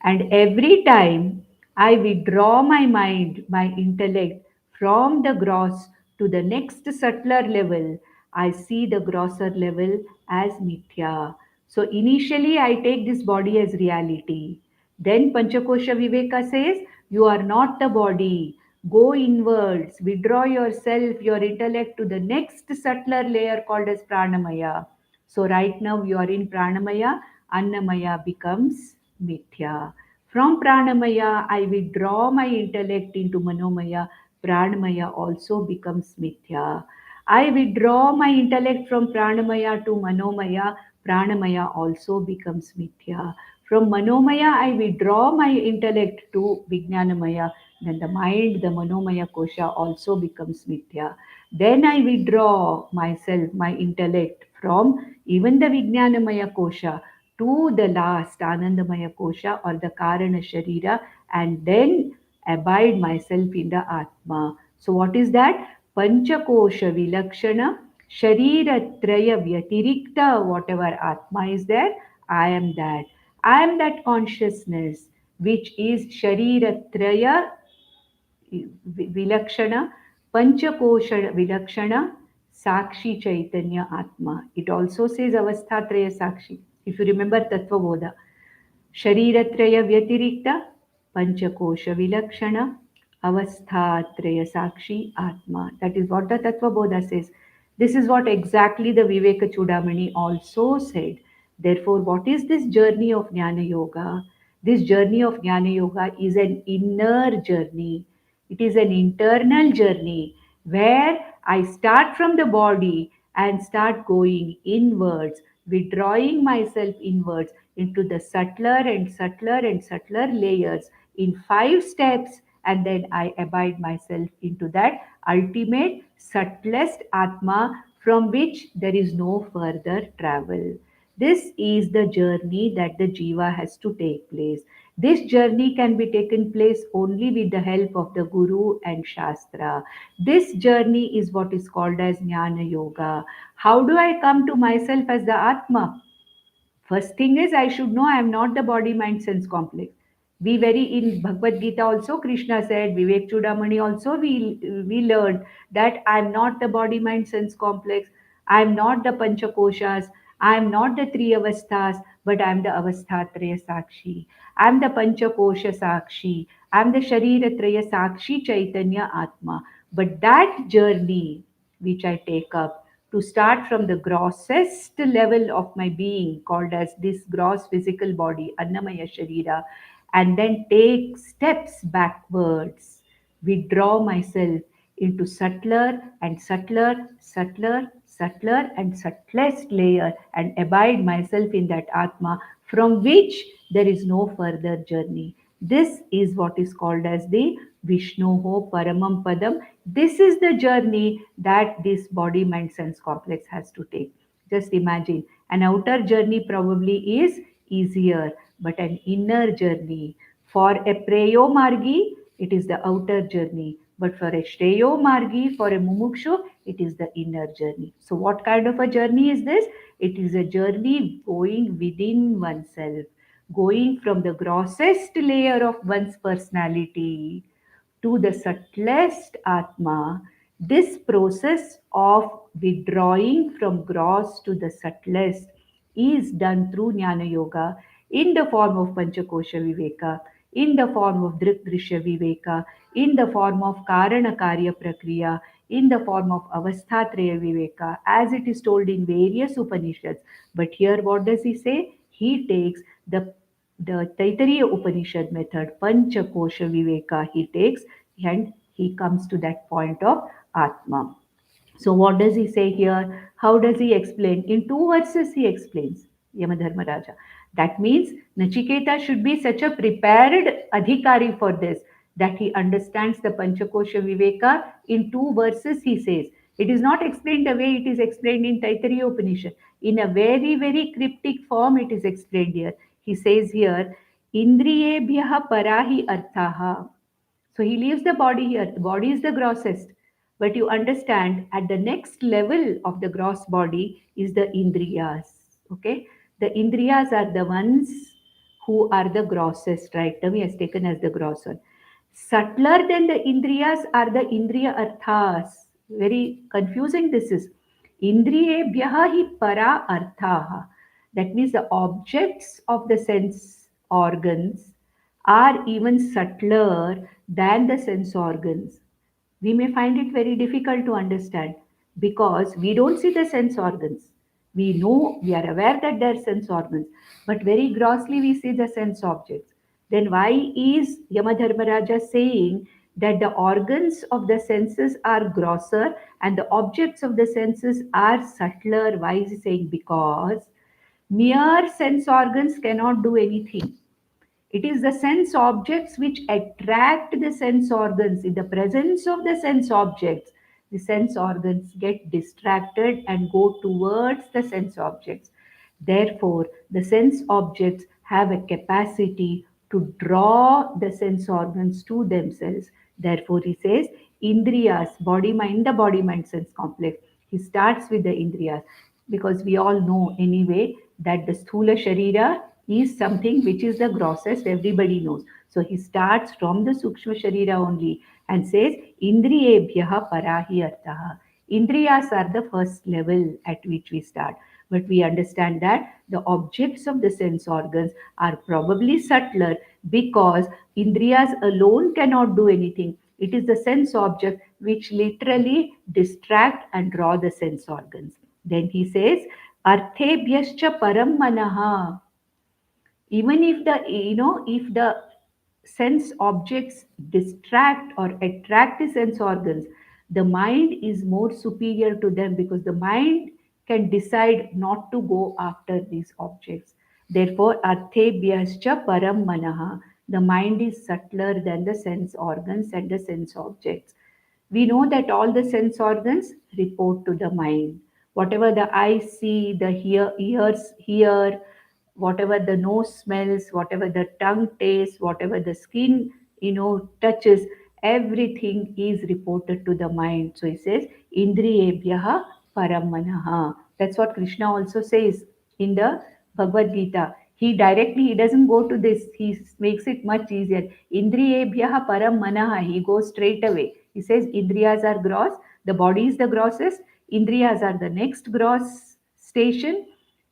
And every time I withdraw my mind, my intellect from the gross to the next subtler level, I see the grosser level as mithya. So initially, I take this body as reality. Then Panchakosha Viveka says, you are not the body. Go inwards, withdraw yourself, your intellect to the next subtler layer called as Pranamaya. So right now you are in Pranamaya, Annamaya becomes Mithya. From Pranamaya, I withdraw my intellect into Manomaya, Pranamaya also becomes Mithya. I withdraw my intellect from Pranamaya to Manomaya, Pranamaya also becomes Mithya. From Manomaya, I withdraw my intellect to Vijnanamaya, then the mind, the Manomaya Kosha also becomes Mithya. Then I withdraw myself, my intellect from even the Vijnanamaya Kosha to the last Anandamaya Kosha or the Karana Sharira, and then abide myself in the Atma. So what is that? Panchakosha Vilakshana Sharira Traya Vyatirikta, whatever Atma is there, I am that. I am that consciousness which is Sharira Traya Vilakshana, Panchakosha Vilakshana, Sakshi Chaitanya Atma. It also says Avasthatraya Sakshi. If you remember Tattva Bodha. शरीरत्रय व्यतिरिक्त पंचकोश विलक्षण अवस्थात्रय साक्षी आत्मा. That is what the Tattva Bodha says. This is what exactly the Viveka Chudamani also said. Therefore, what is this journey of Jnana Yoga? This journey of Jnana Yoga is an inner journey. It is an internal journey where I start from the body and start going inwards, withdrawing myself inwards into the subtler and subtler and subtler layers in 5 steps, and then I abide myself into that ultimate subtlest Atma from which there is no further travel. This is the journey that the Jiva has to take place. This journey can be taken place only with the help of the Guru and Shastra. This journey is what is called as Jnana Yoga. How do I come to myself as the Atma? First thing is, I should know I am not the body, mind, sense complex. We very in Bhagavad Gita also, Krishna said, Vivek Chudamani also, we learned that I am not the body, mind, sense complex. I am not the Panchakoshas. I am not the three avasthas, but I am the avasthatraya sakshi. I am the Panchakosha sakshi. I am the Shariratraya sakshi Chaitanya Atma. But that journey which I take up to start from the grossest level of my being, called as this gross physical body, Annamaya Sharira, and then take steps backwards, withdraw myself into subtler and subtler, subtler, subtler, and subtlest layer, and abide myself in that Atma from which there is no further journey. This is what is called as the Vishnoho Paramam Padam. This is the journey that this body mind sense complex has to take. Just imagine an outer journey probably is easier, but an inner journey. For a Preyo Margi, it is the outer journey. But for a Shreyo Margi, for a Mumukshu, it is the inner journey. So, what kind of a journey is this? It is a journey going within oneself, going from the grossest layer of one's personality to the subtlest Atma. This process of withdrawing from gross to the subtlest is done through Jnana Yoga in the form of Panchakosha Viveka, in the form of Drisha Viveka, in the form of Karana Karya Prakriya, in the form of Avasthatraya Viveka, as it is told in various Upanishads. But here, what does he say? He takes the Taittiriya Upanishad method, Panchakosha Viveka, he takes, and he comes to that point of Atma. So, what does he say here? How does he explain? In 2 verses, he explains Yamadharmaraja. That means Nachiketa should be such a prepared adhikari for this that he understands the Panchakosha Viveka. In 2 verses, he says. It is not explained the way it is explained in Taittiriya Upanishad. In a very, very cryptic form, it is explained here. He says here, Indriyebhyaha parahi arthaha. So he leaves the body here. The body is the grossest. But you understand at the next level of the gross body is the Indriyas. Okay? The Indriyas are the ones who are the grossest, right? Tavi has taken as the gross one. Subtler than the Indriyas are the Indriya Arthas. Very confusing this is. Indriyebhyaha hi para arthaha. That means the objects of the sense organs are even subtler than the sense organs. We may find it very difficult to understand because we don't see the sense organs. We know, we are aware that there are sense organs, but very grossly we see the sense objects. Then why is Yamadharmaraja saying that the organs of the senses are grosser and the objects of the senses are subtler? Why is he saying? Because mere sense organs cannot do anything. It is the sense objects which attract the sense organs. In the presence of the sense objects, the sense organs get distracted and go towards the sense objects. Therefore, the sense objects have a capacity to draw the sense organs to themselves. Therefore, he says, Indriyas, body mind, the body mind sense complex. He starts with the Indriyas because we all know anyway that the Sthula Sharira is something which is the grossest, everybody knows. So he starts from the Sukshma Sharira only and says, Indriyebhyaha parahi artaha. Indriyas are the first level at which we start. But we understand that the objects of the sense organs are probably subtler because Indriyas alone cannot do anything. It is the sense object which literally distract and draw the sense organs. Then he says, Arthebhyascha param manaha. Even if the sense objects distract or attract the sense organs, the mind is more superior to them because the mind can decide not to go after these objects. Therefore, arthebhyascha param manaha, the mind is subtler than the sense organs and the sense objects. We know that all the sense organs report to the mind. Whatever the eye see, the ears hear, whatever the nose smells, whatever the tongue tastes, whatever the skin touches, everything is reported to the mind. So he says, Indriyebhyaha paramanaha. That's what Krishna also says in the Bhagavad Gita. He doesn't go to this, he makes it much easier. Indriyebhyaha param manaha. He goes straight away. He says Indriyas are gross, the body is the grossest, Indriyas are the next gross station,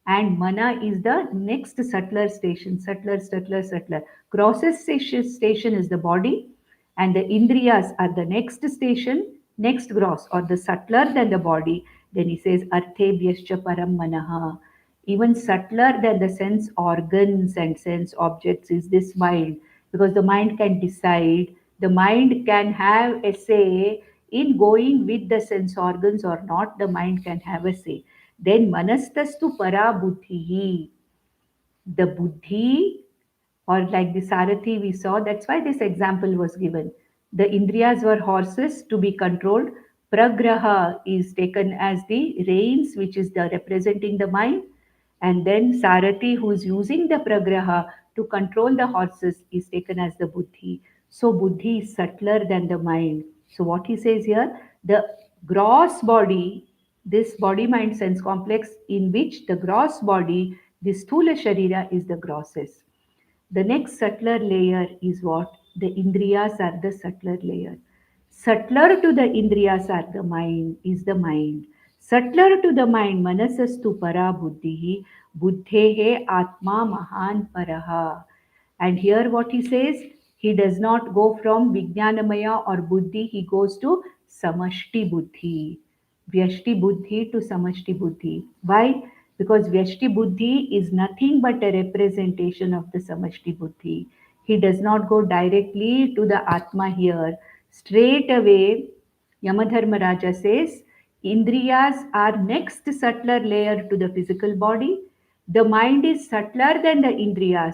and mana is the next subtler station. Subtler. Grossest station is the body, and the Indriyas are the next station, next gross or the subtler than the body. Then he says Arthebhyascha param manaha. Even subtler than the sense organs and sense objects is this mind, because the mind can decide, the mind can have a say in going with the sense organs or not, the mind can have a say. Then manastastu para buddhi, the buddhi, or like the Sarathi we saw, that's why this example was given. The Indriyas were horses to be controlled. Pragraha is taken as the reins, which is the representing the mind. And then Sarathi, who is using the Pragraha to control the horses, is taken as the Buddhi. So Buddhi is subtler than the mind. So what he says here, the gross body, this body mind sense complex in which the gross body, the Sthula Sharira is the grossest. The next subtler layer is what? The Indriyas are the subtler layer. Subtler to the Indriyas are the mind, is the mind. Subtler to the mind, manasastu para buddhihi, buddhehe atma mahan paraha. And here what he says, he does not go from Vijnanamaya or Buddhi, he goes to Samashti Buddhi. Vyashti Buddhi to Samashti Buddhi. Why? Because Vyashti Buddhi is nothing but a representation of the Samashti Buddhi. He does not go directly to the Atma here. Straight away, Yamadharmaraja says, Indriyas are next subtler layer to the physical body. The mind is subtler than the Indriyas.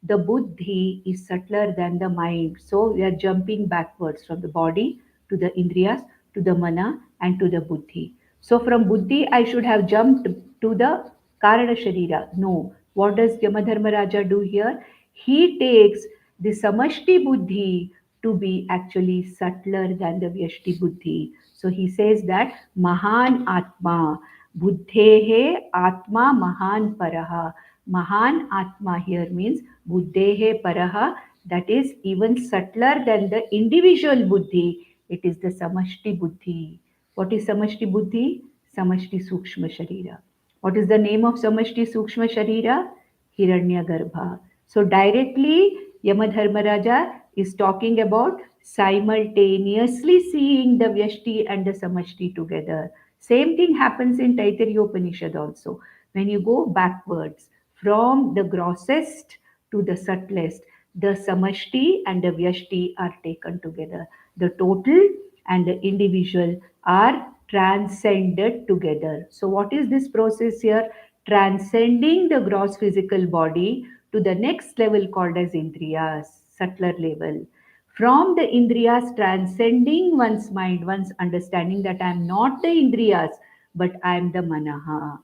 The Buddhi is subtler than the mind. So we are jumping backwards from the body to the Indriyas to the Mana and to the Buddhi. So from Buddhi, I should have jumped to the Karana Sharira. No. What does Yamadharmaraja do here? He takes the Samashti Buddhi to be actually subtler than the Vyashti Buddhi. So he says that Mahan Atma, Buddhehe Atma Mahan Paraha. Mahan Atma here means Buddhehe Paraha, that is even subtler than the individual Buddhi. It is the Samashti Buddhi. What is Samashti Buddhi? Samashti Sukshma Sharira. What is the name of Samashti Sukshma Sharira? Hiranyagarbha. So directly Yamadharmaraja is talking about simultaneously seeing the Vyashti and the Samashti together. Same thing happens in Taittiriya Upanishad also. When you go backwards from the grossest to the subtlest, the Samashti and the Vyashti are taken together. The total and the individual are transcended together. So, what is this process here? Transcending the gross physical body to the next level called as Indriyas, subtler level. From the Indriyas, transcending one's mind, one's understanding that I am not the Indriyas, but I am the Manaha,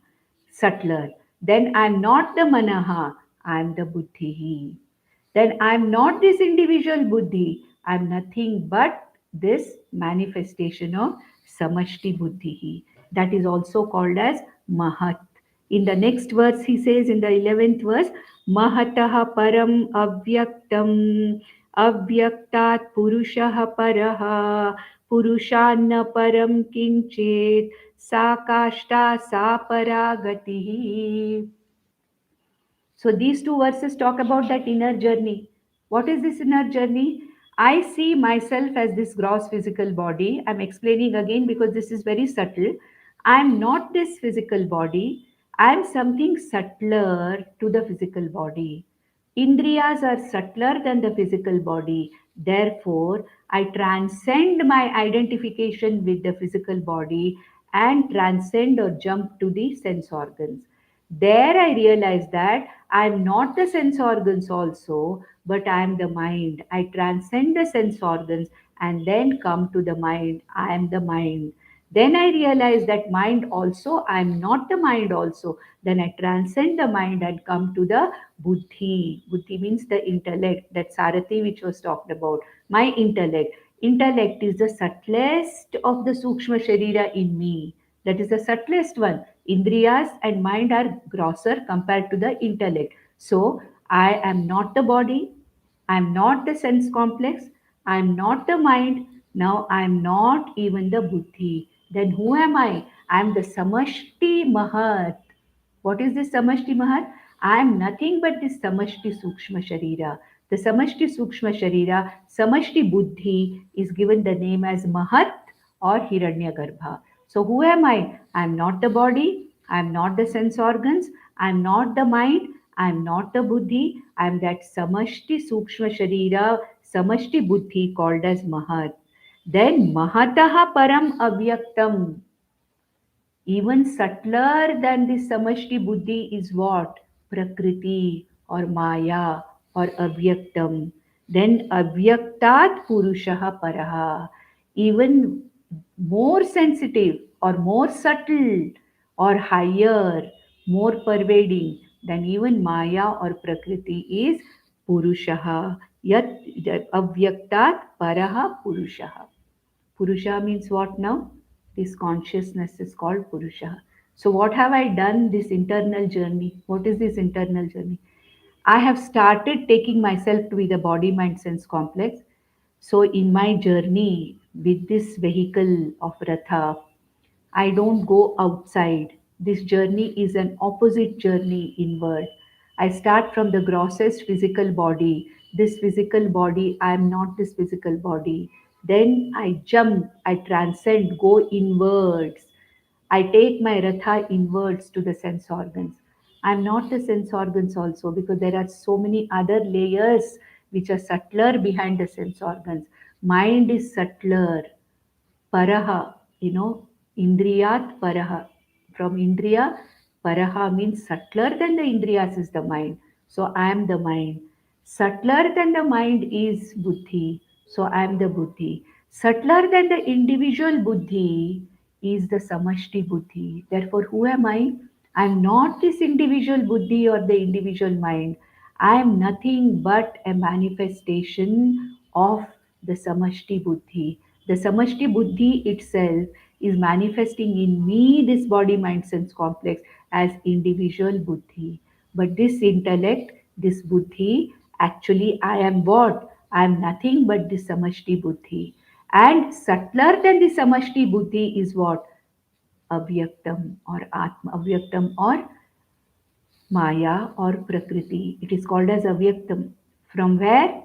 subtler. Then I am not the Manaha, I am the Buddhi. Then I am not this individual Buddhi, I am nothing but this manifestation of Samashti Buddhi. That is also called as Mahat. In the next verse, he says in the 11th verse, Mahataha param avyaktam avyaktat purushaha paraha purushanna param kinchet sakashta saparagatihi. So these two verses talk about that inner journey. What is this inner journey? I see myself as this gross physical body. I'm explaining again because this is very subtle. I'm not this physical body. I'm something subtler to the physical body. Indriyas are subtler than the physical body. Therefore, I transcend my identification with the physical body and transcend or jump to the sense organs. There I realized that I am not the sense organs also, but I am the mind. I transcend the sense organs and then come to the mind. I am the mind. Then I realized that mind also, I am not the mind also. Then I transcend the mind and come to the buddhi. Buddhi means the intellect, that sarati which was talked about. My intellect. Intellect is the subtlest of the sukshma sharira in me. That is the subtlest one. Indriyas and mind are grosser compared to the intellect. So, I am not the body, I am not the sense complex, I am not the mind, now I am not even the buddhi. Then who am I? I am the samashti mahat. What is this samashti mahat? I am nothing but this samashti sukshma sharira. The samashti sukshma sharira, samashti buddhi is given the name as mahat or hiranyagarbha. So who am I? I am not the body, I am not the sense organs, I am not the mind, I am not the buddhi, I am that samashti sukshma sharira, samashti buddhi called as mahat. Then mahataha param avyaktam. Even subtler than the samashti buddhi is what? Prakriti or Maya or Avyaktam. Then Avyaktat Purushaha Paraha. Even more sensitive or more subtle or higher, more pervading than even Maya or Prakriti is Purushaha. Yat Avyaktat Paraha Purushaha. Purusha means what now? This consciousness is called Purusha. So, what have I done this internal journey? What is this internal journey? I have started taking myself to be the body mind sense complex. So, in my journey with this vehicle of Ratha, I don't go outside. This journey is an opposite journey inward. I start from the grossest physical body. This physical body, I am not this physical body. Then I jump, I transcend, go inwards. I take my ratha inwards to the sense organs. I'm not the sense organs also because there are so many other layers which are subtler behind the sense organs. Mind is subtler. Paraha, Indriyat Paraha. From Indriya, Paraha means subtler than the Indriyas is the mind. So I am the mind. Subtler than the mind is Buddhi. So I am the Buddhi. Subtler than the individual Buddhi is the Samashti Buddhi. Therefore, who am I? I am not this individual Buddhi or the individual mind. I am nothing but a manifestation of the Samashti Buddhi. The Samashti Buddhi itself is manifesting in me this body mind sense complex as individual Buddhi. But this intellect, this Buddhi, actually I am what? I am nothing but the Samashti Buddhi. And subtler than the Samashti Buddhi is what? Avyaktam or Atma, Avyaktam or Maya or Prakriti. It is called as Avyaktam. From where?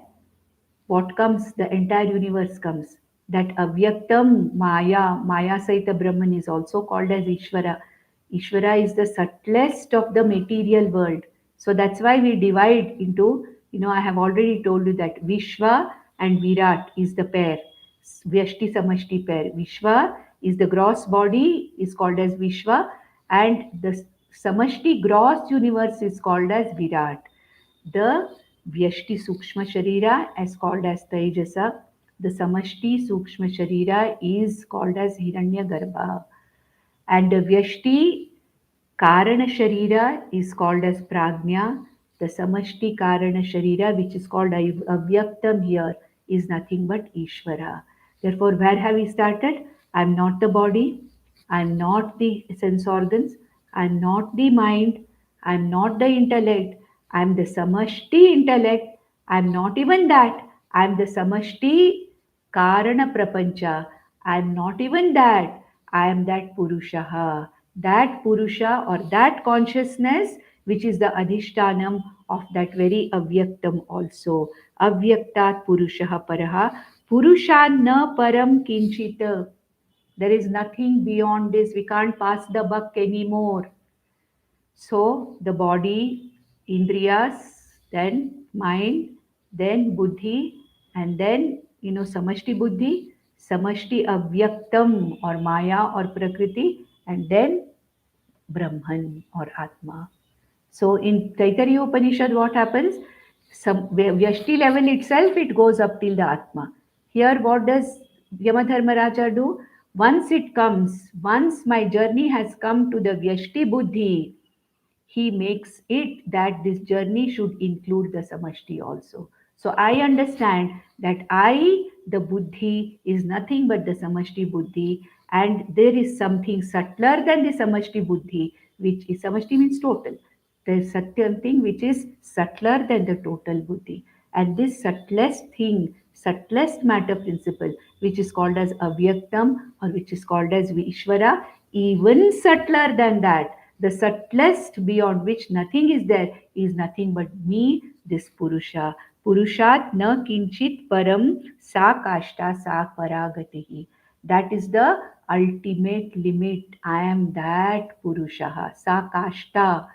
What comes? The entire universe comes. That Avyaktam Maya Saita Brahman is also called as Ishvara. Ishvara is the subtlest of the material world. So that's why we divide into, I have already told you that Vishwa and Virat is the pair, Vyashti Samashti pair. Vishwa is the gross body, is called as Vishwa, and the Samashti gross universe is called as Virat. The Vyashti Sukshma Sharira is called as Taijasa. The Samashti Sukshma Sharira is called as Hiranya Garbha. And the Vyashti Karana Sharira is called as Prajna. The Samashti Karana Sharira, which is called Avyaktam here, is nothing but Ishvara. Therefore, where have we started? I am not the body, I am not the sense organs, I am not the mind, I am not the intellect, I am the Samashti intellect, I am not even that, I am the Samashti Karana Prapancha, I am not even that, I am that Purushaha, that Purusha or that consciousness which is the Adhishtanam of that very Avyaktam also. Avyaktat Purushaha Paraha. Purushan na param kinchita. There is nothing beyond this. We can't pass the buck anymore. So the body, indriyas, then mind, then buddhi, and then samashti buddhi, samashti avyaktam or maya or prakriti, and then Brahman or Atma. So in Taittiriya Upanishad, what happens? Some Vyashti level itself, it goes up till the Atma. Here, what does Yamadharmaraja do? Once my journey has come to the Vyashti Buddhi, he makes it that this journey should include the samashti also. So I understand that I, the buddhi, is nothing but the samashti buddhi, and there is something subtler than the samashti buddhi, which is samashti means total. There is certain thing which is subtler than the total buddhi. And this subtlest thing, subtlest matter principle, which is called as avyaktam or which is called as Vishwara, even subtler than that, the subtlest beyond which nothing is there is nothing but me, this Purusha. Purushat na kinchit param sa kashta sa paragatihi. That is the ultimate limit. I am that Purusha. Sa kashta.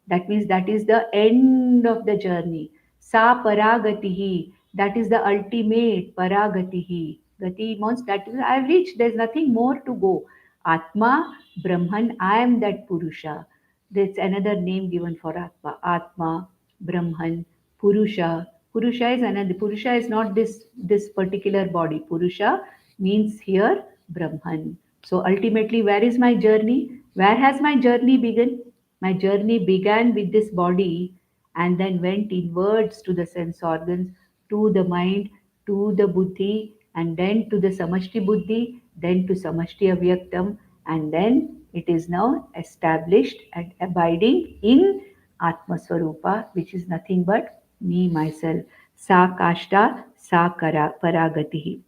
That means that is the end of the journey. Sa paragatihi. That is the ultimate paragatihi. Gati means that is I have reached. There is nothing more to go. Atma, Brahman, I am that Purusha. That's another name given for Atma. Atma, Brahman, Purusha. Purusha is another. Purusha is not this particular body. Purusha means here Brahman. So ultimately, where is my journey? Where has my journey begun? My journey began with this body and then went inwards to the sense organs, to the mind, to the buddhi, and then to the samashti buddhi, then to samashti avyaktam, and then it is now established and abiding in Atma Swarupa, which is nothing but me, myself. Sa kashta, sa paragatihi.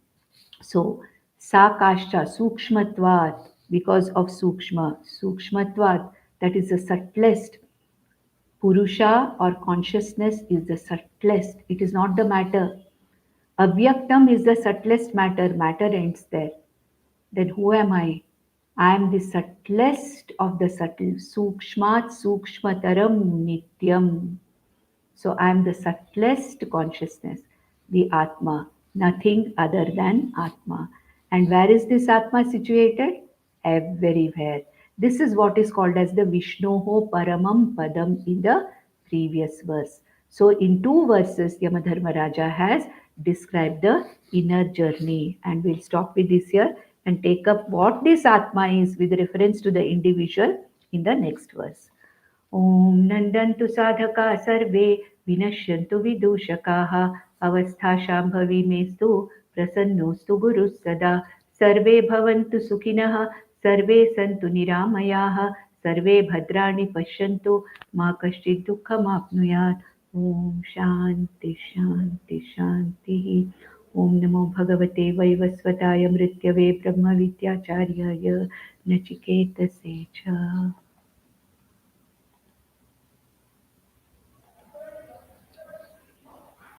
So, sa kashta, sukshmatvat, because of sukshmatvat, that is the subtlest. Purusha or consciousness is the subtlest. It is not the matter. Avyaktam is the subtlest matter. Matter ends there. Then who am I? I am the subtlest of the subtle. Sukshmat sukshmataram nityam. So I am the subtlest consciousness, the Atma, nothing other than Atma. And where is this Atma situated? Everywhere. This is what is called as the Vishnoho Paramam Padam in the previous verse. So in two verses, Yamadharma Raja has described the inner journey. And we'll stop with this here and take up what this Atma is with reference to the individual in the next verse. ॐ नन्दन्तु साधका सर्वे विनश्यन्तु विदूषकाः अवस्थाशाम्भवी मेस्तु प्रसन्नोऽस्तु गुरुः सदा। सर्वे भवन्तु सुखिनः, सर्वे सन्तु निरामयाः, सर्वे भद्राणि पश्यन्तु, मा कश्चित् दुःखमाप्नुयात्। ॐ शान्ति शान्ति शान्तिः। ॐ नमो भगवते वैवस्वताय मृत्यवे ब्रह्मविद्याचार्याय नचिकेतसे च।